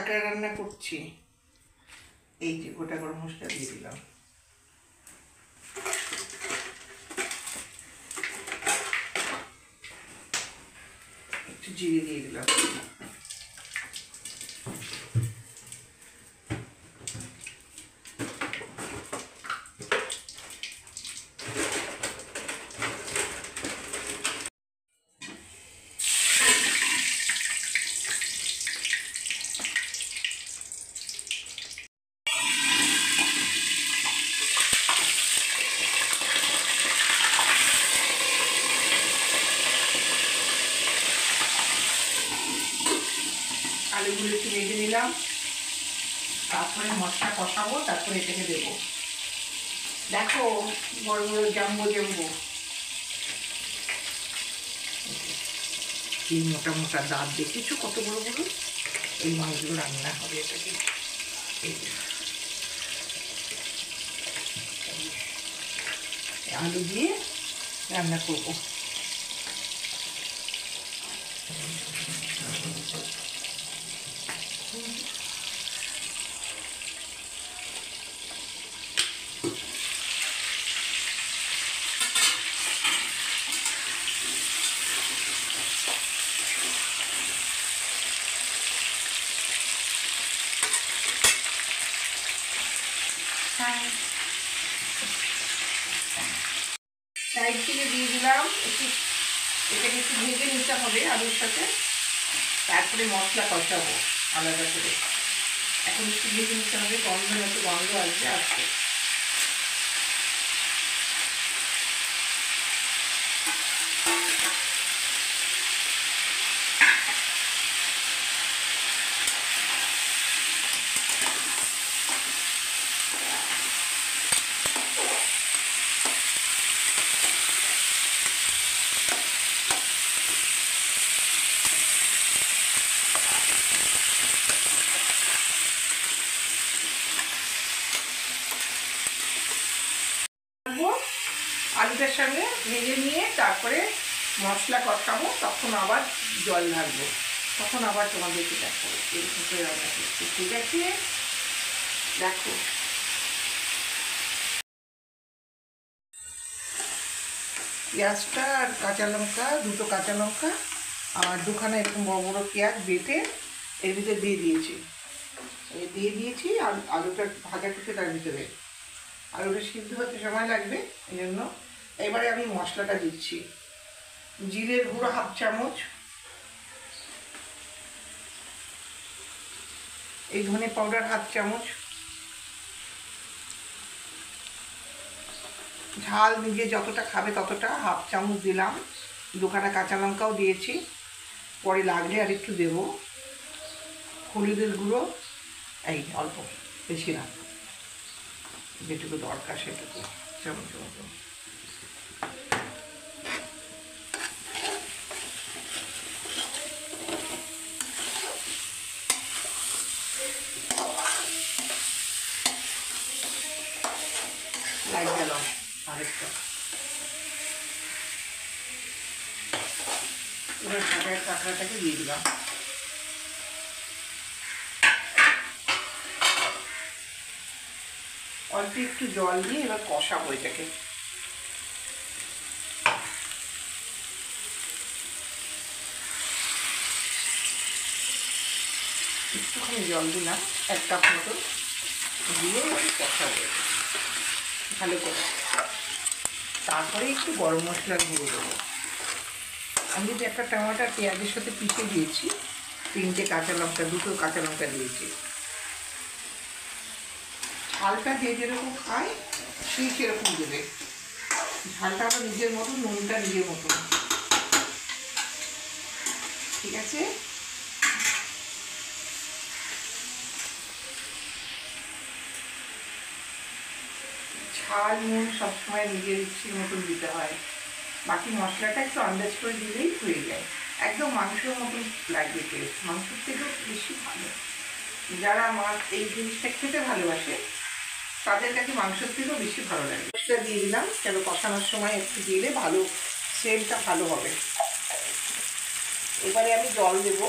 রান্না করছি। এই যে গোটা গরম মশলা দিয়ে দিলাম, একটু জিরে দিয়ে দিলাম, আলুগুলো একটু ভেজে নিলাম, তারপরে মশলা কষাবো, তারপরে এটাকে দেবো। দেখো বড় বড় জাম্বো জাম্বো এই মোটা মোটা দাঁত দেখেছো কত বড় বড়? এই মাছগুলো রান্না হবে এটাকে। আলু দিয়ে রান্না করবো। সাইড থেকে দিয়ে দিলাম একটু, এটাকে একটু ভেজে নিতে হবে আলুর সাথে, তারপরে মশলা কষাবো আলাদা করে। এখন একটু ভেজে নিতে হবে, গন্ধ মতো গন্ধ আসবে আসবে। আলুটার সঙ্গে ভেজে নিয়ে তারপরে মশলা কষাবো, তখন আবার জল ঢালবো, তখন আবার তোমাদেরকে দেখো এরকম করে রান্না করছি। ঠিক আছে, দেখো পেঁয়াজটা আর কাঁচা লঙ্কা, দুটো কাঁচা লঙ্কা আর দুখানা এরকম বড় বড় পেঁয়াজ বেটে এর ভিতরে দিয়ে দিয়েছি। আর আলুটা ভাজা করতে তার ভিতরে, আলুটা সিদ্ধ হতে সময় লাগবে, এই জন্য। এবারে আমি মশলাটা দিচ্ছি। জিরের গুঁড়ো 1/2 চামচ, এই ধনে পাউডার 1/2 চামচ, ঝাল নিজে যতটা খাবে ততটা 1/2 চামচ দিলাম। দুখানা কাঁচা লঙ্কাও দিয়েছি, পরে লাগলে আর একটু দেবো। হলুদের গুঁড়ো এই অল্প, বেশি না, যেটুকু দরকার সেটুকু চামচ মতো। লাইট গেলাম আরেকটা, এবার কাঁকড়াটাকে দিয়ে দিলাম। অল্প একটু জল দিয়ে এবার কষাবো এটাকে। একটুখানি জল দিলাম, 1 কাপ মতো দিয়ে কষাবো ভালো করে। তারপরে একটু গরম মশলার গুঁড়ো দেবো। আমি যদি একটা টমেটো পেঁয়াজের সাথে পিষে দিয়েছি, 3টে কাঁচা লঙ্কা, 2টো কাঁচা লঙ্কা দিয়েছি। ঝালটা যে যেরকম খায় সেই সেরকম দেবে, ঝালটা আমার নিজের মতো, নুনটা নিজের মতো। ঠিক আছে, ঝাল নুন সবসময় নিজের ইচ্ছের মতন দিতে হয়। বাকি মশলাটা একটু আন্দাজ করে দিলেই হয়ে যায়, একদম মাংসের মতন লাগবে টেস্ট, মাংসের থেকেও বেশি ভালো। যারা মাছ এই জিনিসটা খেতে ভালোবাসে তাদের কাছে মাংসের থেকেও বেশি ভালো লাগে। মশলা দিয়ে দিলাম, কেন কষানোর সময় একটু দিলে ভালো সেন্টটা ভালো হবে। এবারে আমি জল দেব,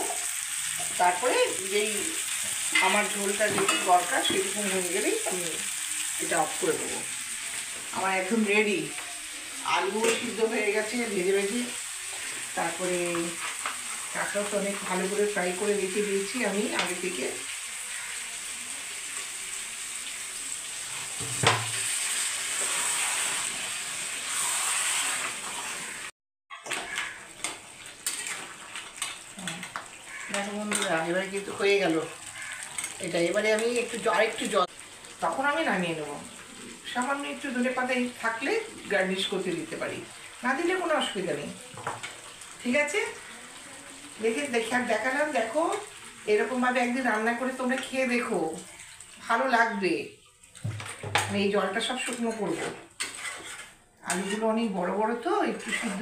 তারপরে যেই আমার ঝোলটা যেটুকু দরকার সেরকম হয়ে গেলেই আমি এটা অফ করে দেবো। আমার একদম রেডি। আলুও সিদ্ধ হয়ে গেছে ভেজে ভেজে, তারপরে কাঁকড়া তো অনেক ভালো করে ফ্রাই করে রেখে দিয়েছি আমি আগে থেকে। দেখো বন্ধুরা, এবারে কিন্তু হয়ে গেল এটা। এবারে আমি আরেকটু জল, তখন আমি নামিয়ে নেবো। সামান্য একটু ধনেপাতা থাকলে গার্নিশ করতে দিতে পারি, না দিলে কোনো অসুবিধা নেই। ঠিক আছে, দেখালাম। দেখো, এরকমভাবে একদিন রান্না করে তোমরা খেয়ে দেখো, ভালো লাগবে। আমি এই জলটা সব শুকনো করবো। আলুগুলো অনেক বড় বড় তো, একটু সিদ্ধ